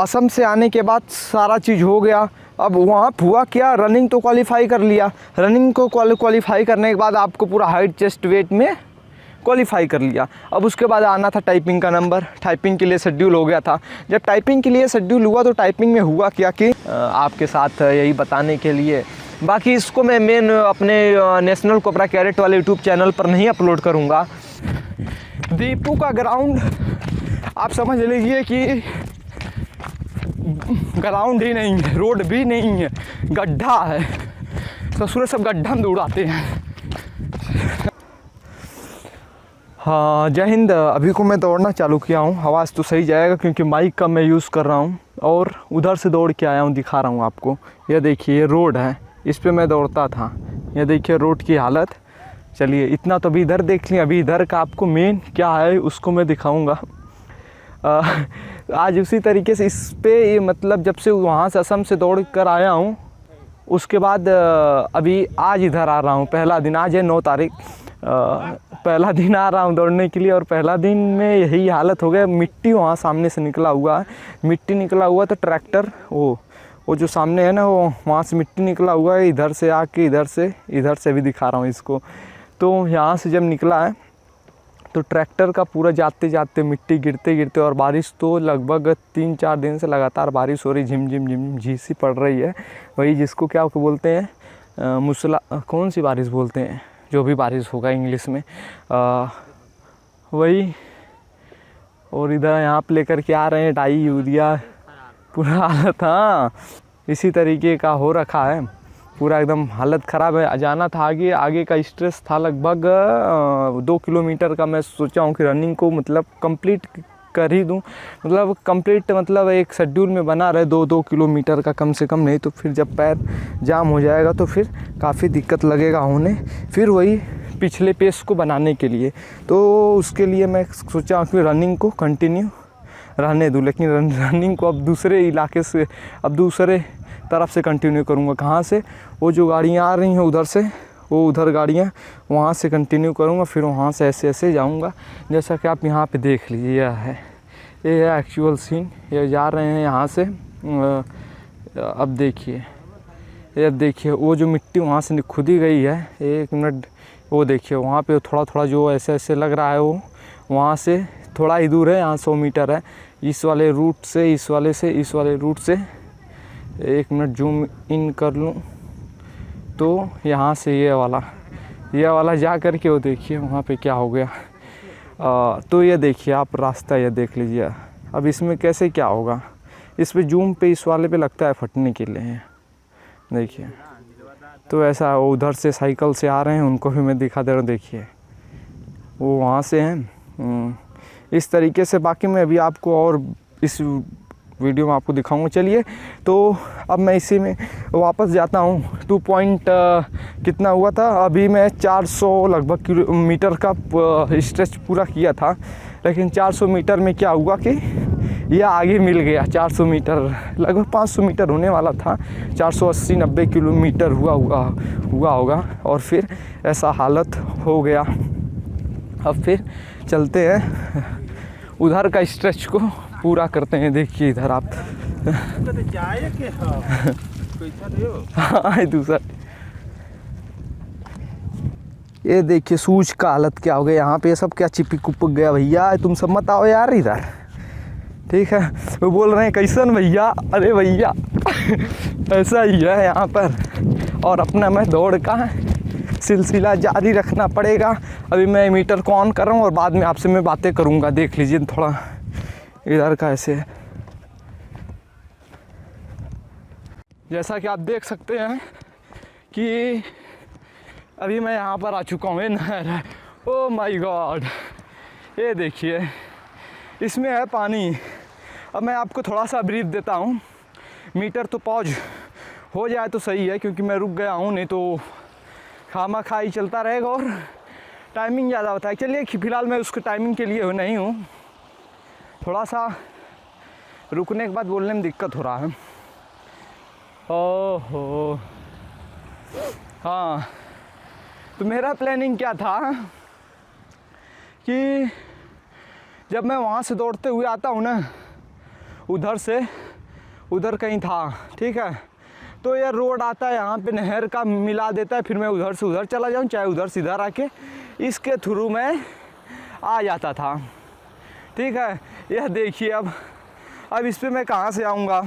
असम से आने के बाद सारा चीज़ हो गया। अब वहाँ हुआ क्या, रनिंग तो क्वालिफाई कर लिया, रनिंग को क्वालिफाई करने के बाद आपको पूरा हाइट चेस्ट वेट में क्वालिफाई कर लिया। अब उसके बाद आना था टाइपिंग का नंबर, टाइपिंग के लिए शेड्यूल हो गया था। जब टाइपिंग के लिए शेड्यूल हुआ तो टाइपिंग में हुआ क्या कि आपके साथ यही बताने के लिए, बाकी इसको मैं मेन अपने नेशनल कोबरा कैडेट वाले यूट्यूब चैनल पर नहीं अपलोड करूँगा। दीपू का ग्राउंड आप समझ लीजिए कि ग्राउंड ही नहीं है, रोड भी नहीं है, गड्ढा है। ससुर सब गड्ढा में दौड़ाते हैं। हाँ जय हिंद। अभी को मैं दौड़ना चालू किया हूँ, आवाज़ तो सही जाएगा क्योंकि माइक का मैं यूज़ कर रहा हूँ। और उधर से दौड़ के आया हूँ, दिखा रहा हूँ आपको। ये देखिए ये रोड है, इस पे मैं दौड़ता था। ये देखिए रोड की हालत। चलिए इतना तो अभी इधर देख लिया, अभी इधर का आपको मेन क्या है उसको मैं दिखाऊँगा। आज उसी तरीके से इस पे मतलब जब से वहाँ से असम से दौड़ कर आया हूँ उसके बाद अभी आज इधर आ रहा हूँ। पहला दिन आज है 9 तारीख, पहला दिन आ रहा हूँ दौड़ने के लिए। और पहला दिन में यही हालत हो गया, मिट्टी वहाँ सामने से निकला हुआ है, मिट्टी निकला हुआ तो ट्रैक्टर वो जो सामने है ना वो वहाँ से मिट्टी निकला हुआ है। इधर से आके इधर से भी दिखा रहा हूँ इसको। तो यहाँ से जब निकला है तो ट्रैक्टर का पूरा जाते जाते मिट्टी गिरते गिरते, और बारिश तो लगभग 3-4 दिन से लगातार बारिश हो रही, झिम झिम झीसी पड़ रही है। वही जिसको क्या बोलते हैं मूसला, कौन सी बारिश बोलते हैं, जो भी बारिश होगा इंग्लिश में वही। और इधर यहाँ पे लेकर के आ रहे हैं डाई यूरिया, पूरा हालत हाँ इसी तरीके का हो रखा है, पूरा एकदम हालत ख़राब है। जाना था आगे का स्ट्रेस था लगभग 2 किलोमीटर का। मैं सोचा हूँ कि रनिंग को मतलब कंप्लीट कर ही दूँ, मतलब कंप्लीट मतलब एक शेड्यूल में बना रहे 2-2 किलोमीटर का कम से कम, नहीं तो फिर जब पैर जाम हो जाएगा तो फिर काफ़ी दिक्कत लगेगा होने, फिर वही पिछले पेस को बनाने के लिए। तो उसके लिए मैं सोचा हूँ कि रनिंग को कंटिन्यू रहने दूँ, लेकिन रनिंग को अब दूसरे इलाके से, अब दूसरे तरफ से कंटिन्यू करूँगा। कहाँ से, वो जो गाड़ियाँ आ रही हैं उधर से, वो उधर गाड़ियाँ वहाँ से कंटिन्यू करूँगा, फिर वहाँ से ऐसे जाऊँगा। जैसा कि आप यहाँ पे देख लीजिए ये है एक्चुअल सीन। ये जा रहे हैं यहाँ से। अब देखिए वो जो मिट्टी वहाँ से खुदी गई है, 1 मिनट, वो देखिए वहाँ पे थोड़ा जो ऐसे लग रहा है वो वहाँ से थोड़ा ही दूर है, यहाँ 100 मीटर है इस वाले रूट से, इस वाले रूट से। 1 मिनट जूम इन कर लूँ तो यहाँ से ये वाला जा कर के वो देखिए वहाँ पे क्या हो गया। तो ये देखिए आप रास्ता ये देख लीजिए। अब इसमें कैसे क्या होगा, इस पे जूम पे इस वाले पे लगता है फटने के लिए, देखिए। तो ऐसा वो उधर से साइकिल से आ रहे हैं, उनको भी मैं दिखा दे रहा हूँ, देखिए वो वहाँ से हैं इस तरीके से। बाकी मैं अभी आपको और इस वीडियो में आपको दिखाऊंगा। चलिए तो अब मैं इसी में वापस जाता हूँ। 2 पॉइंट कितना हुआ था, अभी मैं 400 लगभग किलोमीटर का स्ट्रेच पूरा किया था, लेकिन 400 मीटर में क्या हुआ कि यह आगे मिल गया। 400 मीटर लगभग 500 मीटर होने वाला था, 480-90 किलोमीटर हुआ होगा, और फिर ऐसा हालत हो गया। अब फिर चलते हैं उधर का स्ट्रेच को पूरा करते हैं। देखिए इधर आप हाँ दूसरा ये देखिए सूज का हालत क्या हो गया। यहाँ पे सब क्या चिपक कुपक गया। भैया तुम सब मत आओ यार इधर, ठीक है। वो बोल रहे हैं कैसन भैया, अरे भैया ऐसा ही है यहाँ पर। और अपना मैं दौड़ का सिलसिला जारी रखना पड़ेगा। अभी मैं मीटर को ऑन कर रहा हूँ और बाद में आपसे मैं बातें करूँगा। देख लीजिए थोड़ा इधर का ऐसे, जैसा कि आप देख सकते हैं कि अभी मैं यहाँ पर आ चुका हूँ। ये नहर है, ओ माय गॉड, ये देखिए इसमें है पानी। अब मैं आपको थोड़ा सा ब्रीफ देता हूँ। मीटर तो पॉज हो जाए तो सही है, क्योंकि मैं रुक गया हूँ, नहीं तो खामा खाई चलता रहेगा और टाइमिंग ज़्यादा होता है। चलिए फ़िलहाल मैं उसके टाइमिंग के लिए नहीं हूँ, थोड़ा सा रुकने के बाद बोलने में दिक्कत हो रहा है। ओहो हाँ, तो मेरा प्लानिंग क्या था कि जब मैं वहाँ से दौड़ते हुए आता हूँ ना, उधर से उधर कहीं था, ठीक है। तो ये रोड आता है यहाँ पे नहर का, मिला देता है, फिर मैं उधर से उधर चला जाऊँ, चाहे उधर से इधर आके इसके थ्रू मैं आ जाता था, ठीक है। यह देखिए अब इस पे मैं कहाँ से आऊँगा।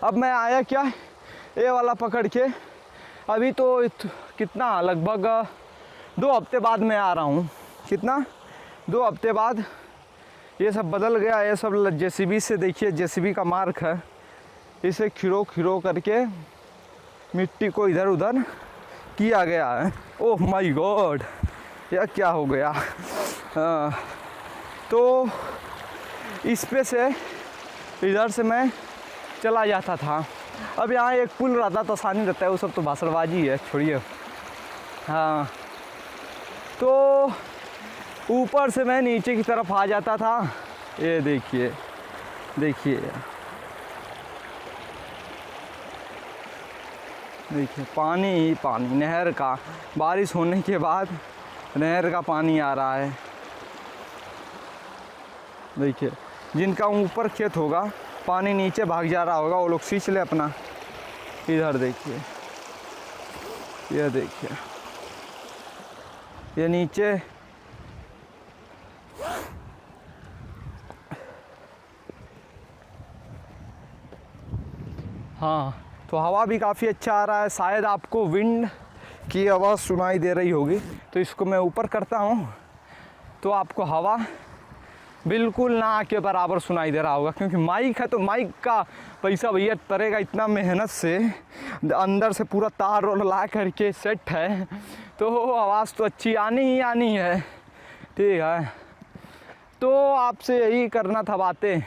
अब मैं आया क्या, ये वाला पकड़ के, अभी तो कितना लगभग 2 हफ्ते बाद मैं आ रहा हूँ। कितना, 2 हफ्ते बाद। ये सब बदल गया, ये सब जेसीबी से, देखिए जेसीबी का मार्क है, इसे खिरो करके मिट्टी को इधर उधर किया गया है। ओह माय गॉड, यह क्या हो गया। तो इस पे से इधर से मैं चला जाता था। अब यहाँ एक पुल रहता तो आसानी रहता है, वो सब तो भाषणबाजी है, छोड़िए। हाँ, तो ऊपर से मैं नीचे की तरफ आ जाता था। ये देखिए देखिए देखिए, पानी ही पानी, नहर का, बारिश होने के बाद नहर का पानी आ रहा है। देखिए, जिनका ऊपर खेत होगा पानी नीचे भाग जा रहा होगा, वो लोग सींच ले अपना। इधर देखिए, ये देखिए, ये नीचे हाँ, तो हवा भी काफ़ी अच्छा आ रहा है। शायद आपको विंड की आवाज़ सुनाई दे रही होगी, तो इसको मैं ऊपर करता हूँ तो आपको हवा बिल्कुल ना के बराबर सुनाई दे रहा होगा, क्योंकि माइक है तो माइक का पैसा भैया तरेगा इतना मेहनत से, अंदर से पूरा तार और ला करके सेट है, तो आवाज़ तो अच्छी आनी ही आनी है, ठीक है। तो आपसे यही करना था बातें।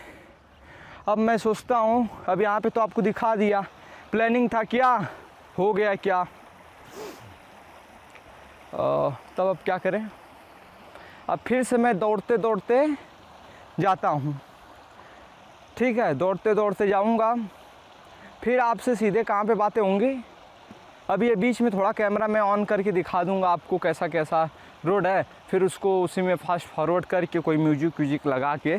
अब मैं सोचता हूँ, अब यहाँ पे तो आपको दिखा दिया, प्लानिंग था क्या, हो गया क्या, तब अब क्या करें। अब फिर से मैं दौड़ते दौड़ते जाता हूँ, ठीक है, दौड़ते दौड़ते जाऊँगा, फिर आपसे सीधे कहाँ पे बातें होंगी। अभी ये बीच में थोड़ा कैमरा मैं ऑन करके दिखा दूँगा आपको कैसा कैसा रोड है, फिर उसको उसी में फास्ट फॉरवर्ड करके कोई म्यूजिक लगा के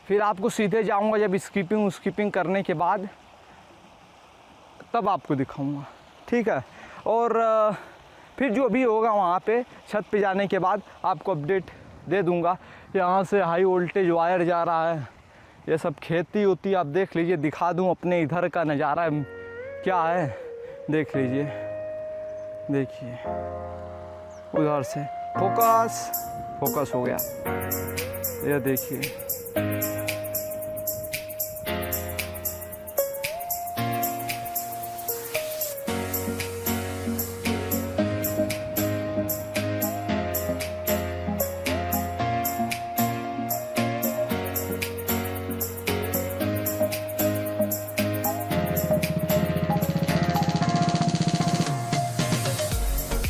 फिर आपको सीधे जाऊँगा। जब स्किपिंग करने के बाद तब आपको दिखाऊँगा, ठीक है। और फिर जो भी होगा वहाँ पे छत पे जाने के बाद आपको अपडेट दे दूँगा। यहाँ से हाई वोल्टेज वायर जा रहा है, ये सब खेती होती है, आप देख लीजिए, दिखा दूँ अपने इधर का नज़ारा क्या है, देख लीजिए, देखिए उधर से फोकस हो गया, ये देखिए।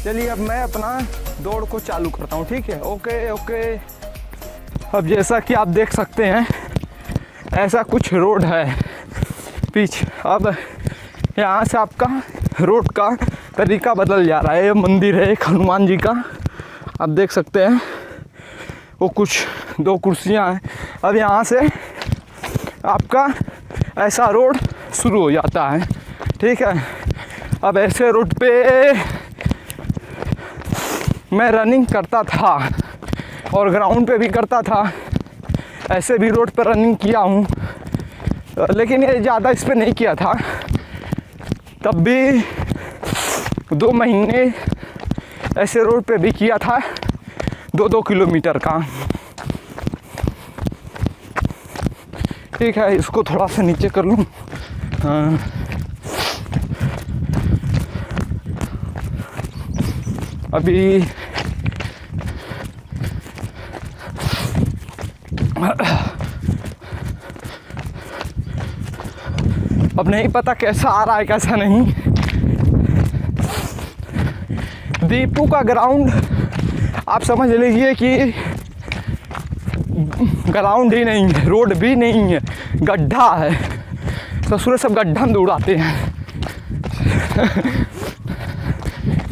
चलिए अब मैं अपना दौड़ को चालू करता हूँ, ठीक है। ओके। अब जैसा कि आप देख सकते हैं ऐसा कुछ रोड है पीछे। अब यहाँ से आपका रोड का तरीका बदल जा रहा है। ये मंदिर है एक हनुमान जी का, आप देख सकते हैं, वो कुछ 2 कुर्सियाँ हैं। अब यहाँ से आपका ऐसा रोड शुरू हो जाता है, ठीक है। अब ऐसे रोड पे मैं रनिंग करता था और ग्राउंड पे भी करता था, ऐसे भी रोड पर रनिंग किया हूँ, लेकिन ये ज़्यादा इस पे नहीं किया था। तब भी 2 महीने ऐसे रोड पे भी किया था, 2-2 किलोमीटर का, ठीक है। इसको थोड़ा सा नीचे कर लूँ, हाँ। अभी अब नहीं पता कैसा आ रहा है कैसा नहीं। दीपू का ग्राउंड आप समझ लीजिए कि ग्राउंड ही नहीं है, रोड भी नहीं है, गड्ढा है। ससुर सब गड्ढा में दौड़ाते हैं।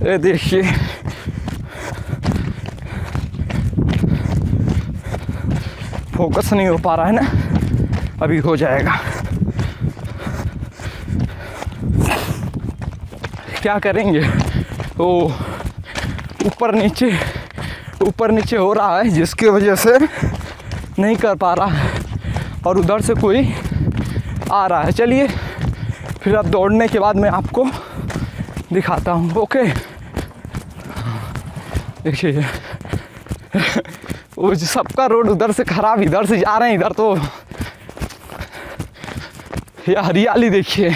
ये देखिए, फोकस नहीं हो पा रहा है ना, अभी हो जाएगा। क्या करेंगे, वो ऊपर नीचे हो रहा है जिसकी वजह से नहीं कर पा रहा है, और उधर से कोई आ रहा है। चलिए फिर अब दौड़ने के बाद मैं आपको दिखाता हूँ। ओके, देखिए वो सबका रोड उधर से खराब, इधर से जा रहे हैं, इधर तो ये हरियाली देखिए।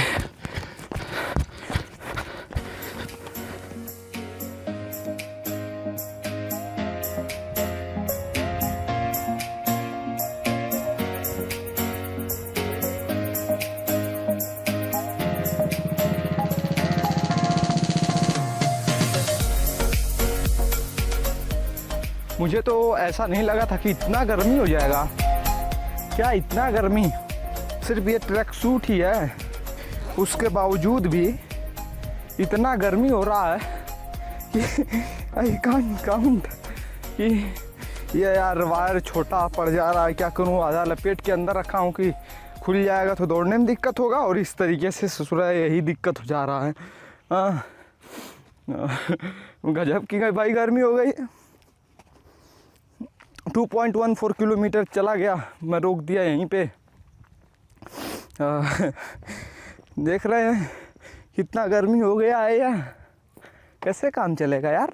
मुझे तो ऐसा नहीं लगा था कि इतना गर्मी हो जाएगा। क्या इतना गर्मी, सिर्फ ये ट्रैक सूट ही है, उसके बावजूद भी इतना गर्मी हो रहा है कि आई कांट काउंट कि ये यार वायर छोटा पड़ जा रहा है। क्या करूँ, आधा लपेट के अंदर रखा हूँ कि खुल जाएगा तो दौड़ने में दिक्कत होगा, और इस तरीके से ससुरा यही दिक्कत हो जा रहा है। गजब की भाई गर्मी हो गई। 2.14 किलोमीटर चला गया, मैं रोक दिया यहीं पे। देख रहे हैं कितना गर्मी हो गया है यार, कैसे काम चलेगा यार।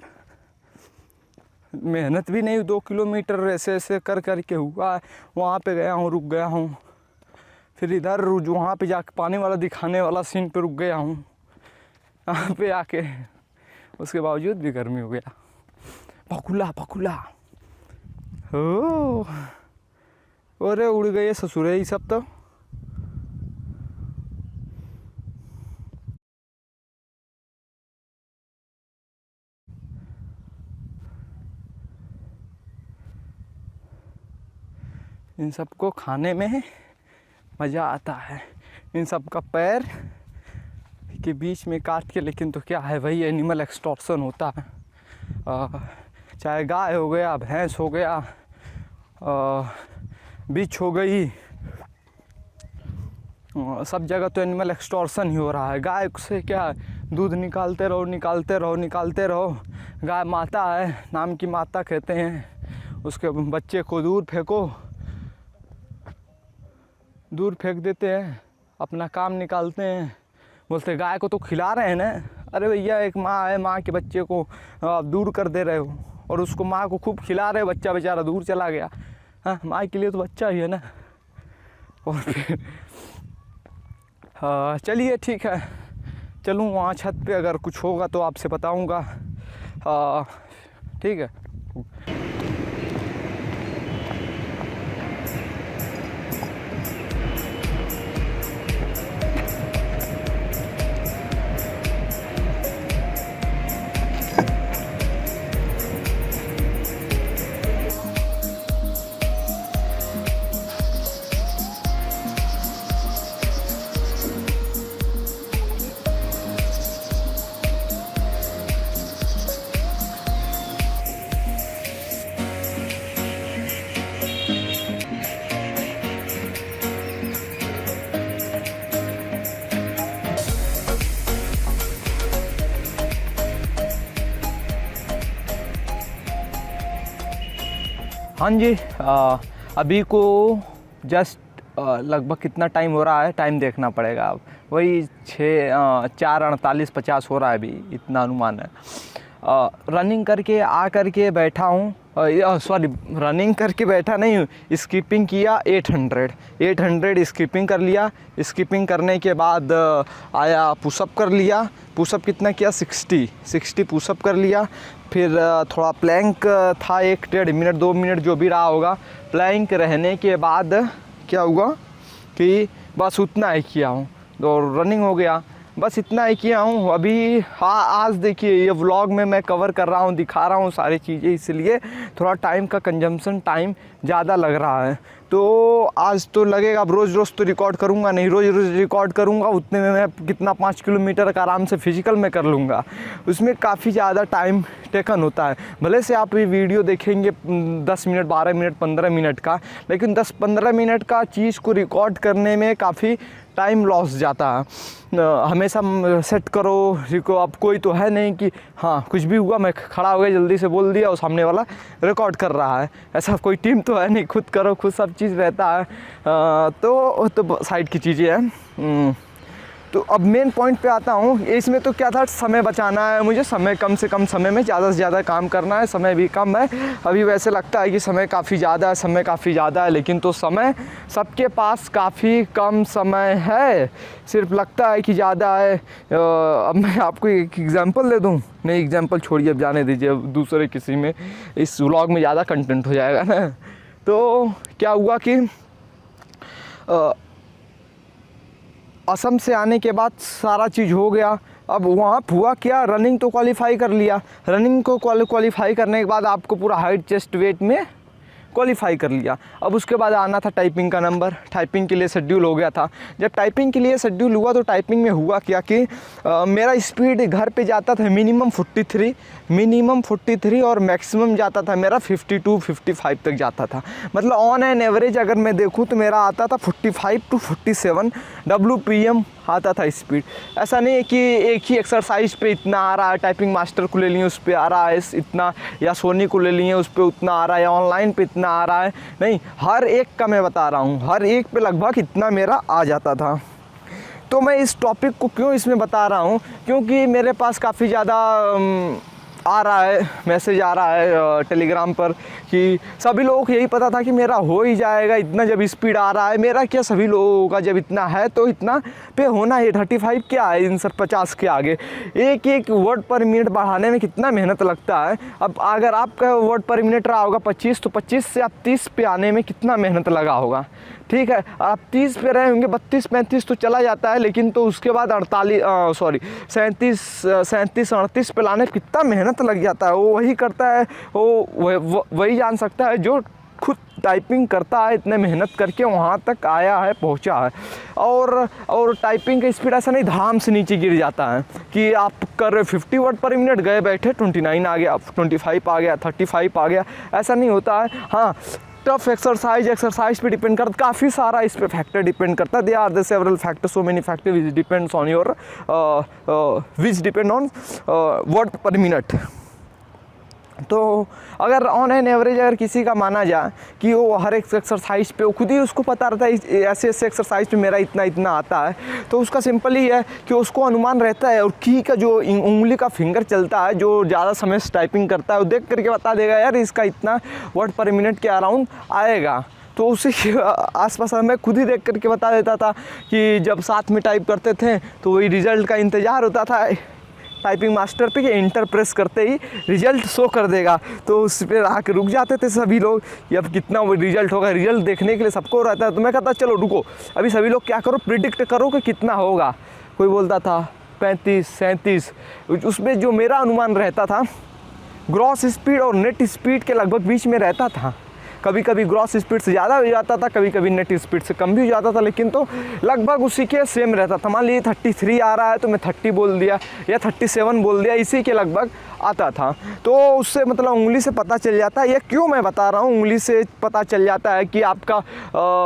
मेहनत भी नहीं, 2 किलोमीटर ऐसे कर के हुआ है। वहाँ पे गया हूँ, रुक गया हूँ, फिर इधर वहाँ पे जाके पानी वाला दिखाने वाला सीन पे रुक गया हूँ, यहाँ पे आके उसके बावजूद भी गर्मी हो गया। पकुला हो, अरे उड़ गए ससुरे ही सब तो। इन सबको खाने में मज़ा आता है, इन सब का पैर के बीच में काट के। लेकिन तो क्या है, वही एनिमल एक्सटॉर्शन होता है। चाहे गाय हो गया, भैंस हो गया, बिच हो गई, सब जगह तो एनिमल एक्सटॉर्शन ही हो रहा है। गाय से क्या है, दूध निकालते रहो। गाय माता है, नाम की माता कहते हैं। उसके बच्चे को दूर फेंक देते हैं, अपना काम निकालते हैं, बोलते गाय को तो खिला रहे हैं ना। अरे भैया, एक माँ है, माँ के बच्चे को आप दूर कर दे रहे हो, और उसको माँ को खूब खिला रहे, बच्चा बेचारा दूर चला गया। हाँ, माँ के लिए तो बच्चा ही है ना। और फिर चलिए ठीक है, चलूँ वहाँ छत पे, अगर कुछ होगा तो आपसे बताऊँगा। ठीक है। हाँ जी, अभी को जस्ट लगभग कितना टाइम हो रहा है, टाइम देखना पड़ेगा। अब वही 4:48-50 हो रहा है अभी, इतना अनुमान है। रनिंग करके बैठा हूँ, सॉरी रनिंग करके बैठा नहीं हूँ, स्किपिंग किया 800 स्किपिंग कर लिया। स्किपिंग करने के बाद आया पुशअप कर लिया। पुशअप कितना किया, 60 पुशअप कर लिया। फिर थोड़ा प्लैंक था, 1-1.5 मिनट 2 मिनट जो भी रहा होगा। प्लैंक रहने के बाद क्या हुआ कि बस उतना ही किया हूँ, तो रनिंग हो गया। बस इतना ही किया हूँ अभी। हाँ, आज देखिए ये व्लॉग में मैं कवर कर रहा हूँ, दिखा रहा हूँ सारी चीज़ें, इसलिए थोड़ा टाइम का कंजम्पशन टाइम ज़्यादा लग रहा है। तो आज तो लगेगा अब रोज़ रोज़ तो रिकॉर्ड करूँगा नहीं, रोज़ रोज़ रिकॉर्ड करूँगा उतने में मैं कितना 5 किलोमीटर का आराम से फिजिकल में कर लूँगा। उसमें काफ़ी ज़्यादा टाइम टेकन होता है। भले से आप ये वीडियो देखेंगे 10 मिनट 12 मिनट 15 मिनट का, लेकिन 10-15 मिनट का चीज़ को रिकॉर्ड करने में काफ़ी टाइम लॉस जाता है। हमेशा सेट करो अब कोई तो है नहीं कि हाँ कुछ भी हुआ मैं खड़ा हो गया जल्दी से बोल दिया और सामने वाला रिकॉर्ड कर रहा है, ऐसा कोई टीम तो है नहीं, खुद करो खुद सब चीज़ रहता है। तो साइड की चीज़ें हैं। तो अब मेन पॉइंट पे आता हूँ। इसमें तो क्या था, समय बचाना है मुझे, समय कम से कम समय में ज़्यादा से ज़्यादा काम करना है। समय भी कम है अभी, वैसे लगता है कि समय काफ़ी ज़्यादा है, समय काफ़ी ज़्यादा है, लेकिन तो समय सबके पास काफ़ी कम समय है, सिर्फ लगता है कि ज़्यादा है। अब मैं आपको एक एग्जांपल दे दूँ, नहीं एग्जांपल छोड़िए, अब जाने दीजिए, अब दूसरे किसी में इस व्लॉग में ज़्यादा कंटेंट हो जाएगा ना। तो क्या हुआ कि असम से आने के बाद सारा चीज़ हो गया। अब वहाँ हुआ क्या, रनिंग तो क्वालिफाई कर लिया, रनिंग को क्वालिफाई करने के बाद आपको पूरा हाइट चेस्ट वेट में क्वालिफाई कर लिया। अब उसके बाद आना था टाइपिंग का नंबर, टाइपिंग के लिए शेड्यूल हो गया था। जब टाइपिंग के लिए शेड्यूल हुआ तो टाइपिंग में हुआ क्या कि मेरा स्पीड घर पे जाता था मिनिमम 43 और मैक्सिमम जाता था मेरा 52-55 तक जाता था। मतलब ऑन एन एवरेज अगर मैं देखूँ तो मेरा आता था 45 to 47 WPM आता था स्पीड। ऐसा नहीं है कि एक ही एक्सरसाइज पे इतना आ रहा है, टाइपिंग मास्टर को ले लिए उस पर आ रहा है इतना, या सोनी को ले लिए उस पर उतना आ रहा है, या ऑनलाइन पे इतना आ रहा है, नहीं, हर एक का मैं बता रहा हूँ, हर एक पे लगभग इतना मेरा आ जाता था। तो मैं इस टॉपिक को क्यों इसमें बता रहा हूँ, क्योंकि मेरे पास काफ़ी ज़्यादा आ रहा है, मैसेज आ रहा है टेलीग्राम पर कि सभी लोगों को यही पता था कि मेरा हो ही जाएगा इतना, जब स्पीड आ रहा है मेरा, क्या सभी लोगों का जब इतना है तो इतना पे होना है। 35 क्या है इन सब 50 के आगे, एक वर्ड पर मिनट बढ़ाने में कितना मेहनत लगता है। अब अगर आपका वर्ड पर मिनट रहा होगा 25, तो 25 से आप 30 पे आने में कितना मेहनत लगा होगा, ठीक है। आप 30 पे रहे होंगे, 32-35 तो चला जाता है, लेकिन तो उसके बाद 37-38 पे लाने कितना मेहनत लग जाता है। वो वही करता है, वो वही जान सकता है जो खुद टाइपिंग करता है, इतने मेहनत करके वहाँ तक आया है, पहुँचा है। और टाइपिंग का स्पीड ऐसा नहीं धाम से नीचे गिर जाता है कि आप कर रहे 50 वर्ड पर मिनट, गए बैठे 29 आ गया, 25 आ गया, 35 आ गया, ऐसा नहीं होता है। हाँ, टफ एक्सरसाइज पे डिपेंड करता, काफ़ी सारा इस पे फैक्टर डिपेंड करता है। They are the several factor, so many factor which depends on your which depend on word per minute. तो अगर ऑन एन एवरेज अगर किसी का माना जाए कि वो हर एक एक्सरसाइज पे, वो खुद ही उसको पता रहता है ऐसे एक्सरसाइज पे मेरा इतना आता है, तो उसका सिंपल ही है कि उसको अनुमान रहता है। और की का जो उंगली का फिंगर चलता है, जो ज़्यादा समय से टाइपिंग करता है, वो देख करके बता देगा यार इसका इतना वर्ड पर मिनट के अराउंड आएगा। तो उसी के आसपास मैं खुद ही देख करके बता देता था कि जब साथ में टाइप करते थे तो वही रिज़ल्ट का इंतज़ार होता था टाइपिंग मास्टर पे कि इंटर प्रेस करते ही रिज़ल्ट शो कर देगा, तो उस पर आके रुक जाते थे सभी लोग कि अब कितना वो रिज़ल्ट होगा। रिज़ल्ट देखने के लिए सबको रहता है, तो मैं कहता चलो रुको अभी सभी लोग क्या करो, प्रिडिक्ट करो कि कितना होगा। कोई बोलता था 35-37, उसमें जो मेरा अनुमान रहता था ग्रॉस स्पीड और नेट स्पीड के लगभग बीच में रहता था। कभी कभी ग्रॉस स्पीड से ज़्यादा हो जाता था, कभी कभी नेट स्पीड से कम भी हो जाता था, लेकिन तो लगभग उसी के सेम रहता था। मान लीजिए 33 आ रहा है तो मैं 30 बोल दिया या 37 बोल दिया, इसी के लगभग आता था। तो उससे मतलब उंगली से पता चल जाता है। ये क्यों मैं बता रहा हूँ, उंगली से पता चल जाता है कि आपका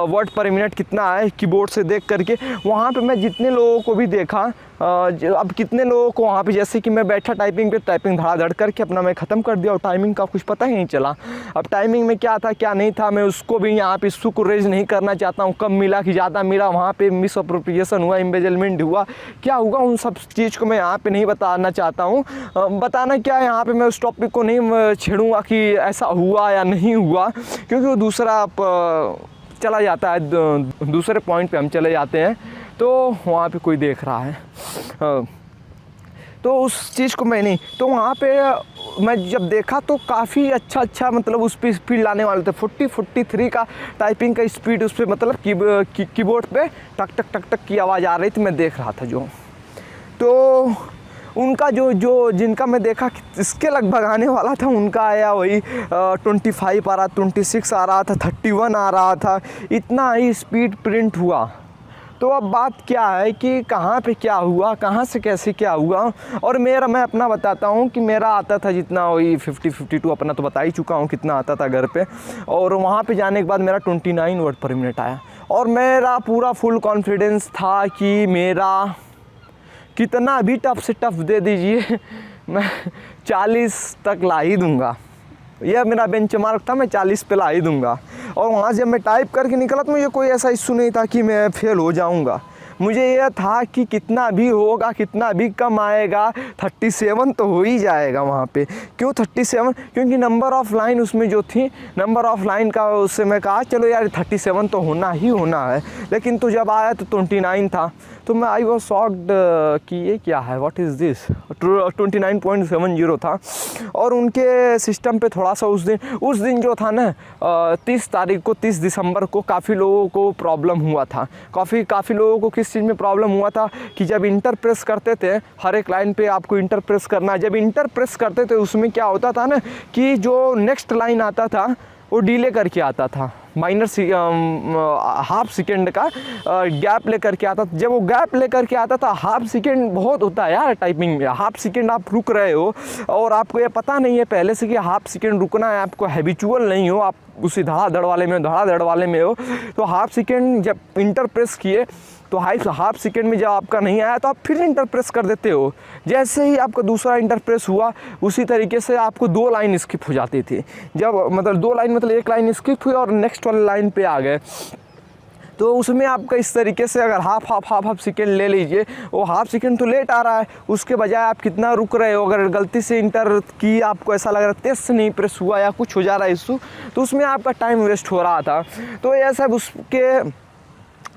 वर्ड पर मिनट कितना है कीबोर्ड से देख करके। वहाँ पे मैं जितने लोगों को भी देखा, अब कितने लोगों को वहाँ पे, जैसे कि मैं बैठा टाइपिंग पे, टाइपिंग धड़ाधड़ करके अपना मैं ख़त्म कर दिया और टाइमिंग का कुछ पता ही नहीं चला। अब टाइमिंग में क्या था क्या नहीं था, मैं उसको भी यहाँ पे इशू को रेज नहीं करना चाहता हूँ, कम मिला कि ज़्यादा मिला, वहाँ पे मिस अप्रोप्रिएशन हुआ, एम्बेजलमेंट हुआ, क्या हुआ, उन सब चीज़ को मैं यहाँ पे नहीं बताना चाहता हूँ। बताना क्या है, यहाँ पे मैं उस टॉपिक को नहीं छेड़ूँगा कि ऐसा हुआ या नहीं हुआ, क्योंकि वो दूसरा चला जाता है, दूसरे पॉइंट पे हम चले जाते हैं, तो वहाँ पे कोई देख रहा है, तो उस चीज़ को मैं नहीं, तो वहाँ पे मैं जब देखा तो काफ़ी अच्छा मतलब उस पर स्पीड लाने वाले थे। 43 का टाइपिंग का स्पीड उस पर, मतलब कीबोर्ड पे टक टक टक टक की आवाज़ आ रही थी, मैं देख रहा था जो। तो उनका जो जिनका मैं देखा कि इसके लगभग आने वाला था, उनका आया वही 25 आ रहा, 26 आ रहा था, 31 आ रहा था, इतना ही स्पीड प्रिंट हुआ। तो अब बात क्या है कि कहाँ पे क्या हुआ, कहाँ से कैसे क्या हुआ। और मैं अपना बताता हूँ कि मेरा आता था जितना वही 52 अपना तो बता ही चुका हूँ कितना आता था घर पे, और वहाँ पे जाने के बाद मेरा 29 वर्ड पर मिनट आया। और मेरा पूरा फुल कॉन्फिडेंस था कि मेरा कितना भी टफ से टफ दे दीजिए मैं 40 तक ला ही दूँगा, यह मेरा बेंचमार्क था, मैं 40 पे ला ही दूँगा। और वहाँ से मैं टाइप करके निकला तो मुझे कोई ऐसा इशू नहीं था कि मैं फेल हो जाऊँगा। मुझे यह था कि कितना भी होगा, कितना भी कम आएगा, 37 तो हो ही जाएगा वहाँ पे। क्यों 37? क्योंकि नंबर ऑफ़ लाइन उसमें जो थी, नंबर ऑफ़ लाइन का उससे मैं कहा चलो यार 37 तो होना ही होना है। लेकिन तो जब आया तो 29 था, तो मैं आई वॉज शॉक्ड कि ये क्या है, व्हाट इज़ दिस। 29.70 था। और उनके सिस्टम पे थोड़ा सा उस दिन जो था ना 30 दिसंबर को काफ़ी लोगों को प्रॉब्लम हुआ था। काफ़ी लोगों को किस चीज़ में प्रॉब्लम हुआ था कि जब इंटर प्रेस करते थे, हर एक लाइन पे आपको इंटर प्रेस करना है, जब इंटर प्रेस करते थे उसमें क्या होता था ना कि जो नेक्स्ट लाइन आता था वो डिले करके आता था, हाफ सेकेंड का गैप लेकर के आता था। जब वो गैप लेकर के आता था, हाफ सेकेंड बहुत होता है यार टाइपिंग में, हाफ सेकेंड आप रुक रहे हो और आपको ये पता नहीं है पहले से कि हाफ सेकेंड रुकना है, आपको हैबिचुअल नहीं हो, आप उसी धड़ाधड़ वाले में हो, तो हाफ सेकेंड जब इंटर प्रेस किए तो हाफ सेकेंड में जब आपका नहीं आया तो आप फिर इंटर प्रेस कर देते हो। जैसे ही आपका दूसरा इंटर प्रेस हुआ उसी तरीके से आपको 2 लाइन स्किप हो जाती थी। जब मतलब 2 लाइन मतलब 1 लाइन स्किप हुई और नेक्स्ट वाली लाइन पे आ गए, तो उसमें आपका इस तरीके से अगर हाफ सेकेंड ले लीजिए, वो हाफ सेकेंड तो लेट आ रहा है, उसके बजाय आप कितना रुक रहे हो। अगर गलती से इंटर की आपको ऐसा लग रहा है तेज से नहीं प्रेस हुआ या कुछ हो जा रहा है इशू, तो उसमें आपका टाइम वेस्ट हो रहा था। तो ये सब उसके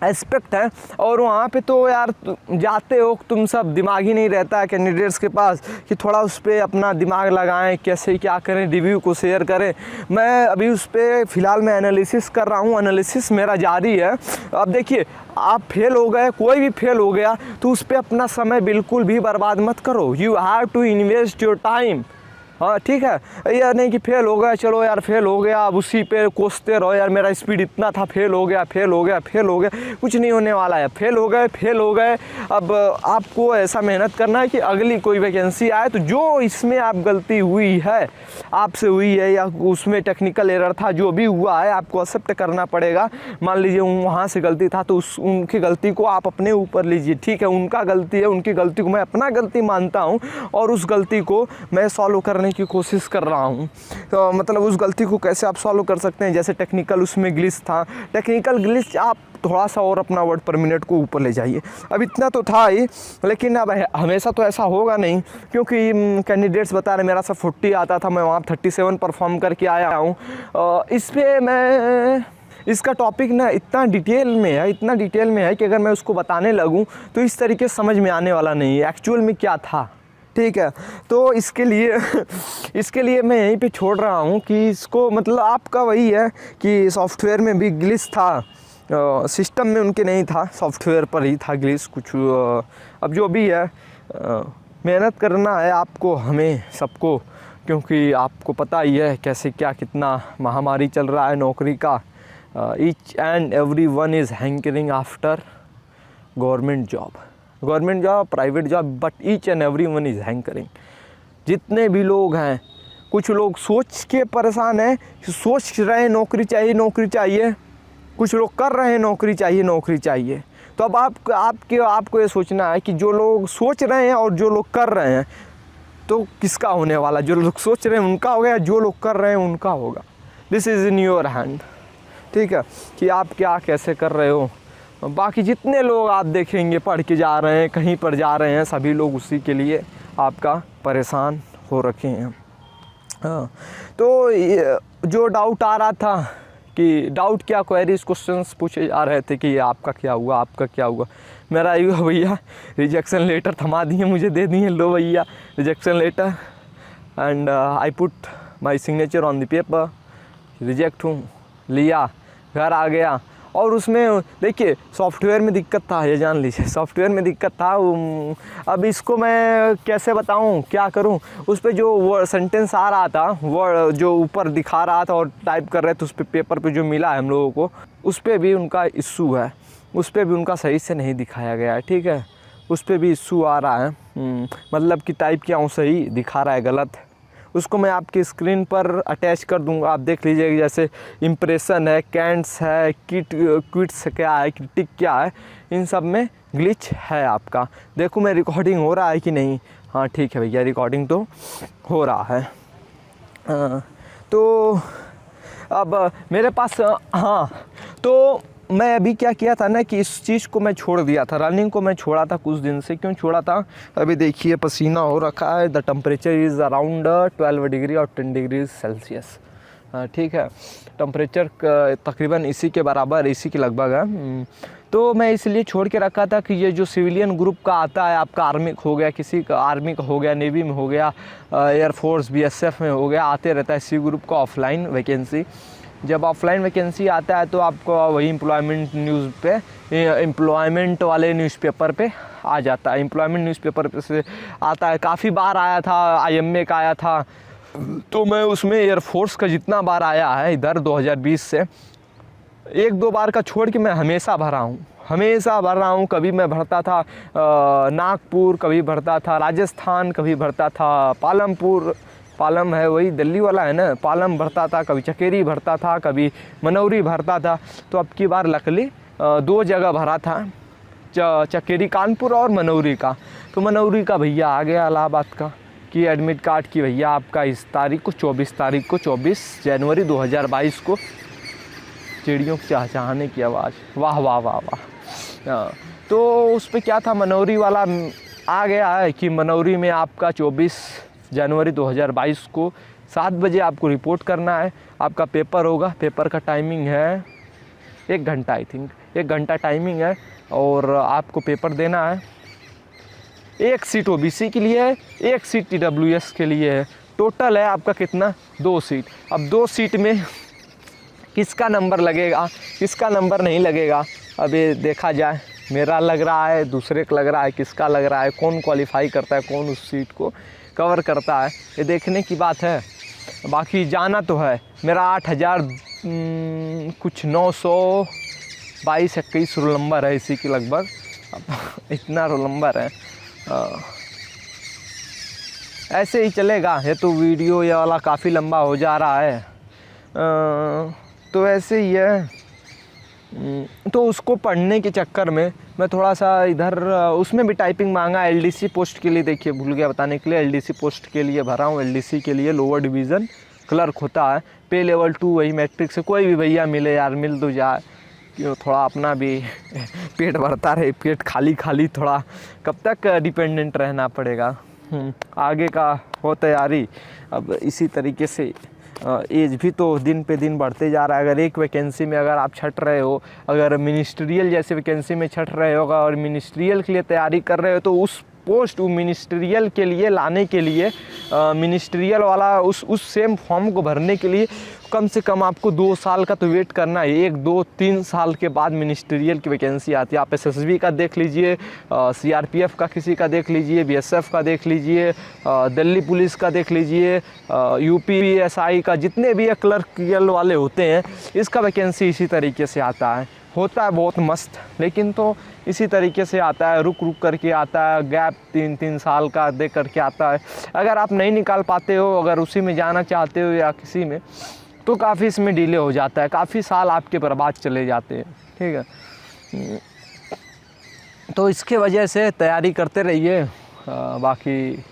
एस्पेक्ट है। और वहाँ पे तो यार जाते हो तुम सब, दिमाग ही नहीं रहता है कैंडिडेट्स के पास कि थोड़ा उस पर अपना दिमाग लगाएं, कैसे क्या करें, रिव्यू को शेयर करें। मैं अभी उस पर फ़िलहाल मैं एनालिसिस कर रहा हूँ, एनालिसिस मेरा जारी है। अब देखिए, आप फेल हो गए, कोई भी फेल हो गया तो उस पर अपना समय बिल्कुल भी बर्बाद मत करो। You have to invest your time. हाँ ठीक है, यह नहीं कि फेल हो गया, चलो यार फेल हो गया, अब उसी पे कोसते रहो, यार मेरा स्पीड इतना था, फेल हो गया, कुछ नहीं होने वाला है। फेल हो गए। अब आपको ऐसा मेहनत करना है कि अगली कोई वैकेंसी आए तो जो इसमें आप गलती हुई है, आपसे हुई है या उसमें टेक्निकल एरर था, जो भी हुआ है आपको एक्सेप्ट करना पड़ेगा। मान लीजिए वहाँ से गलती था तो उनकी गलती को आप अपने ऊपर लीजिए, ठीक है, उनका गलती है, उनकी गलती को मैं अपना गलती मानता हूँ और उस गलती को मैं सॉल्व करने की कोशिश कर रहा हूँ। तो मतलब उस गलती को कैसे आप सॉल्व कर सकते हैं, जैसे टेक्निकल उसमें ग्लिच था, टेक्निकल ग्लिच आप थोड़ा सा और अपना वर्ड पर मिनट को ऊपर ले जाइए। अब इतना तो था ही, लेकिन अब हमेशा तो ऐसा होगा नहीं, क्योंकि कैंडिडेट्स बता रहे मेरा सब 40 आता था, मैं वहाँ 37 परफॉर्म करके आया हूँ। इस पर मैं इसका टॉपिक ना इतना डिटेल में है कि अगर मैं उसको बताने लगूँ तो इस तरीके से समझ में आने वाला नहीं है एक्चुअल में क्या था। ठीक है, तो इसके लिए मैं यहीं पे छोड़ रहा हूँ कि इसको मतलब आपका वही है कि सॉफ्टवेयर में भी ग्लिच था, सिस्टम में उनके नहीं था, सॉफ्टवेयर पर ही था ग्लिच कुछ। अब जो भी है मेहनत करना है आपको, हमें सबको, क्योंकि आपको पता ही है कैसे क्या कितना महामारी चल रहा है नौकरी का। Each and every one is hankering after government job, private job, but each and every one is hankering. जितने भी लोग हैं, कुछ लोग सोच के परेशान हैं, सोच रहे हैं नौकरी चाहिए, कुछ लोग कर रहे हैं नौकरी चाहिए। तो अब आपको ये सोचना है कि जो लोग सोच रहे हैं और जो लोग कर रहे हैं, तो किसका होने वाला? जो लोग सोच रहे हैं उनका होगा या जो लोग कर रहे हैं उनका होगा? This is in your hand. ठीक है, कि आप क्या कैसे कर रहे हो। बाकी जितने लोग आप देखेंगे पढ़ के जा रहे हैं, कहीं पर जा रहे हैं, सभी लोग उसी के लिए आपका परेशान हो रखे हैं। हाँ, तो जो डाउट आ रहा था कि डाउट क्या, क्वेरीज क्वेश्चंस पूछे जा रहे थे कि आपका क्या हुआ, मेरा ये भैया रिजेक्शन लेटर थमा दिए, मुझे दे दिए, लो भैया rejection letter, and I put my signature on the paper, reject हूँ, लिया, घर आ गया और उसमें देखिए सॉफ्टवेयर में दिक्कत था, ये जान लीजिए सॉफ्टवेयर में दिक्कत था। अब इसको मैं कैसे बताऊं, क्या करूं, उस पर जो वो सेंटेंस आ रहा था, वो जो ऊपर दिखा रहा था और टाइप कर रहे थे उस पर, पेपर पे जो मिला है हम लोगों को, उस पर भी उनका इशू है, उस पर भी उनका सही से नहीं दिखाया गया है, ठीक है, उस पर भी इशू आ रहा है। मतलब कि टाइप किया हूँ सही दिखा रहा है गलत। उसको मैं आपकी स्क्रीन पर अटैच कर दूंगा, आप देख लीजिएगा। जैसे इम्प्रेशन है, कैंट्स है, क्विट्स क्या है, क्रिटिक क्या है, इन सब में ग्लिच है आपका। देखो मैं रिकॉर्डिंग हो रहा है कि नहीं, हाँ ठीक है भैया रिकॉर्डिंग तो हो रहा है। तो अब मेरे पास हाँ, तो मैं अभी क्या किया था ना कि इस चीज़ को मैं छोड़ दिया था, रनिंग को मैं छोड़ा था कुछ दिन से। क्यों छोड़ा था, अभी देखिए पसीना हो रखा है। The temperature is around 12 degree और 10 डिग्री सेल्सियस, ठीक है, टेम्परेचर तकरीबन इसी के बराबर, इसी के लगभग है। तो मैं इसलिए छोड़ के रखा था कि ये जो सिविलियन ग्रुप का आता है आपका, आर्मी हो गया, किसी का आर्मी का हो गया, नेवी में हो गया, एयरफोर्स BSF में हो गया, आते रहता है इसी ग्रुप का ऑफलाइन वैकेंसी। जब ऑफलाइन वैकेंसी आता है तो आपको वही एम्प्लॉयमेंट न्यूज़ पे, एम्प्लॉयमेंट वाले न्यूज़पेपर पे आ जाता है, एम्प्लॉयमेंट न्यूज़पेपर पे से आता है। काफ़ी बार आया था, IMA का आया था, तो मैं उसमें एयरफोर्स का जितना बार आया है इधर 2020 से, 1-2 बार का छोड़ के मैं हमेशा भरा हूँ, हमेशा भर रहा हूँ। कभी मैं भरता था नागपुर, कभी भरता था राजस्थान, कभी भरता था पालमपुर, पालम है वही दिल्ली वाला है ना, पालम भरता था, कभी चकेरी भरता था, कभी मनौरी भरता था। तो अब की बार लकली 2 जगह भरा था, चकेरी कानपुर और मनौरी का। तो मनौरी का भैया आ गया इलाहाबाद का कि एडमिट कार्ड की भैया आपका इस तारीख को 24 जनवरी 2022 को। चिड़ियों की चहचहाने की आवाज़, वाह वाह वाह वाह। तो उस पर क्या था, मनौरी वाला आ गया है कि मनौरी में आपका 24 जनवरी 2022 को 7 बजे आपको रिपोर्ट करना है। आपका पेपर होगा, पेपर का टाइमिंग है 1 घंटा, आई थिंक 1 घंटा टाइमिंग है, और आपको पेपर देना है। 1 सीट OBC के लिए है, 1 सीट TWS के लिए है। टोटल है आपका कितना, 2 सीट। अब 2 सीट में किसका नंबर लगेगा, किसका नंबर नहीं लगेगा, अभी देखा जाए। मेरा लग रहा है, दूसरे का लग रहा है, किसका लग रहा है, कौन क्वालिफाई करता है, कौन उस सीट को कवर करता है, ये देखने की बात है। बाकी जाना तो है। मेरा 8000 कुछ 922-21 रोल नंबर है, इसी के लगभग इतना रोल नंबर है। ऐसे ही चलेगा, ये तो वीडियो ये वाला काफ़ी लंबा हो जा रहा है। तो ऐसे ही है। तो उसको पढ़ने के चक्कर में मैं थोड़ा सा इधर, उसमें भी टाइपिंग मांगा। LDC पोस्ट के लिए, देखिए भूल गया बताने के लिए, LDC पोस्ट के लिए भरा हूँ। LDC के लिए लोअर डिवीज़न क्लर्क होता है, पे लेवल 2, वही मैट्रिक से। कोई भी भैया मिले यार, मिल तो जाए, क्यों थोड़ा अपना भी पेट भरता रहे, पेट खाली खाली थोड़ा कब तक डिपेंडेंट रहना पड़ेगा। आगे का हो तैयारी। अब इसी तरीके से एज भी तो दिन पे दिन बढ़ते जा रहा है। अगर एक वैकेंसी में अगर आप छट रहे हो, अगर मिनिस्ट्रियल जैसे वैकेंसी में छट रहे होगा और मिनिस्ट्रियल के लिए तैयारी कर रहे हो, तो उस पोस्ट मिनिस्ट्रियल के लिए लाने के लिए, मिनिस्ट्रियल वाला उस सेम फॉर्म को भरने के लिए कम से कम आपको 2 साल का तो वेट करना है। 1, 2, 3 साल के बाद मिनिस्ट्रियल की वैकेंसी आती है। आप SSB का देख लीजिए, CRPF का किसी का देख लीजिए, BSF का देख लीजिए, दिल्ली पुलिस का देख लीजिए, UPSI का, जितने भी क्लर्कियल वाले होते हैं, इसका वैकेंसी इसी तरीके से आता है। होता है बहुत मस्त, लेकिन तो इसी तरीके से आता है, रुक रुक करके आता है, गैप 3-3 साल का दे करके आता है। अगर आप नहीं निकाल पाते हो, अगर उसी में जाना चाहते हो या किसी में, तो काफ़ी इसमें डिले हो जाता है, काफ़ी साल आपके बर्बाद चले जाते हैं, ठीक है। तो इसके वजह से तैयारी करते रहिए। बाकी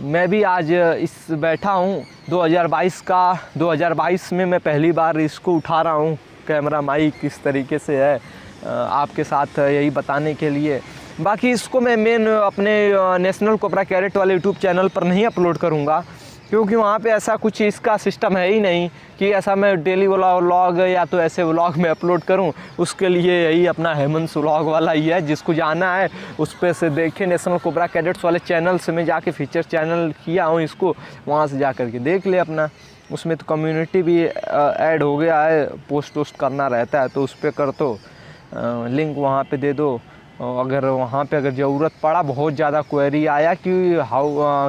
मैं भी आज इस बैठा हूँ 2022 में मैं पहली बार इसको उठा रहा हूँ, कैमरा माइक किस तरीके से है, आपके साथ यही बताने के लिए। बाकी इसको मैं मेन अपने नेशनल कोबरा कैडेट वाले यूट्यूब चैनल पर नहीं अपलोड करूँगा, क्योंकि वहाँ पे ऐसा कुछ इसका सिस्टम है ही नहीं कि ऐसा मैं डेली वाला व्लॉग या तो ऐसे व्लॉग में अपलोड करूँ। उसके लिए यही अपना हेमंत व्लॉग वाला ही है, जिसको जाना है उस पर से देखे। नेशनल कोबरा कैडेट्स वाले चैनल से मैं जाके फीचर चैनल किया हूँ इसको, वहाँ से जा कर के देख ले अपना, उसमें तो कम्युनिटी भी ऐड हो गया है, पोस्ट वोस्ट करना रहता है तो उस पर कर दो, लिंक वहाँ पे दे दो। अगर वहाँ पे अगर ज़रूरत पड़ा, बहुत ज़्यादा क्वेरी आया कि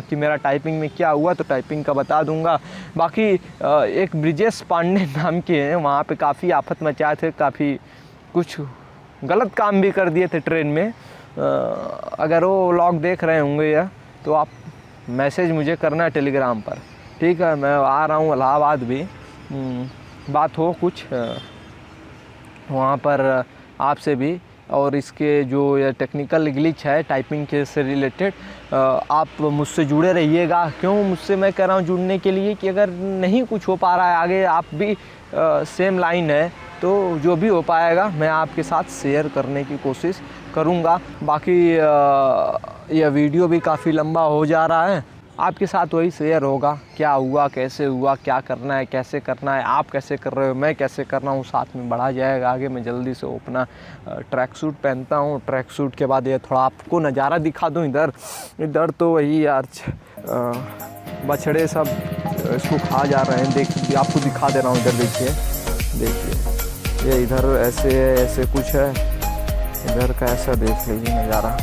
कि मेरा टाइपिंग में क्या हुआ, तो टाइपिंग का बता दूंगा। बाकी एक ब्रिजेश पांडे नाम के हैं, वहाँ पे काफ़ी आफत मचाए थे, काफ़ी कुछ गलत काम भी कर दिए थे ट्रेन में। अगर वो व्लॉग देख रहे होंगे या तो आप मैसेज मुझे करना है टेलीग्राम पर, ठीक है। मैं आ रहा हूँ इलाहाबाद भी, बात हो कुछ वहाँ पर आपसे भी। और इसके जो ये टेक्निकल ग्लिच है टाइपिंग के से रिलेटेड, आप मुझसे जुड़े रहिएगा। क्यों मुझसे मैं कह रहा हूँ जुड़ने के लिए कि अगर नहीं कुछ हो पा रहा है आगे, आप भी सेम लाइन है, तो जो भी हो पाएगा मैं आपके साथ शेयर करने की कोशिश करूँगा। बाकी यह वीडियो भी काफ़ी लंबा हो जा रहा है, आपके साथ वही शेयर होगा, क्या हुआ, कैसे हुआ, क्या करना है, कैसे करना है, आप कैसे कर रहे हो, मैं कैसे कर रहा हूँ, साथ में बढ़ा जाएगा आगे। मैं जल्दी से अपना ट्रैक सूट पहनता हूँ, ट्रैक सूट के बाद ये थोड़ा आपको नज़ारा दिखा दूँ। इधर तो वही यार बछड़े सब इसको खा जा रहे हैं, आपको दिखा दे रहा हूँ। इधर देखिए ये इधर ऐसे कुछ है, इधर का ऐसा देख लीजिए नज़ारा।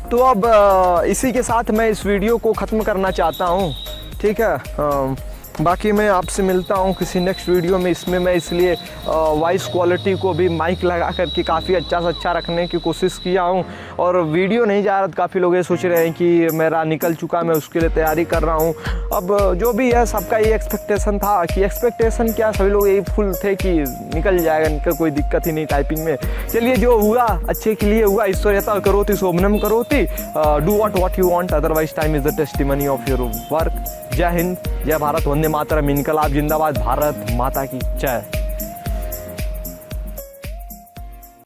तो अब इसी के साथ मैं इस वीडियो को ख़त्म करना चाहता हूँ, ठीक है। बाकी मैं आपसे मिलता हूँ किसी नेक्स्ट वीडियो में। इसमें मैं इसलिए वॉइस क्वालिटी को भी माइक लगा करके काफ़ी अच्छा से अच्छा रखने की कोशिश किया हूँ। और वीडियो नहीं जा रहा, काफ़ी लोग ये सोच रहे हैं कि मेरा निकल चुका, मैं उसके लिए तैयारी कर रहा हूँ। अब जो भी है सबका ये एक्सपेक्टेशन था कि एक्सपेक्टेशन क्या, सभी लोग यही फुल थे कि निकल जाएगा, निकल, कोई दिक्कत ही नहीं टाइपिंग में। चलिए जो हुआ अच्छे के लिए हुआ। ईश्वरयता करोति शोभनम करोति, do what you want, otherwise time is the testimony of your work. जय हिंद, जय भारत, वंदे मातरम, इनकलाब जिंदाबाद, भारत माता की जय।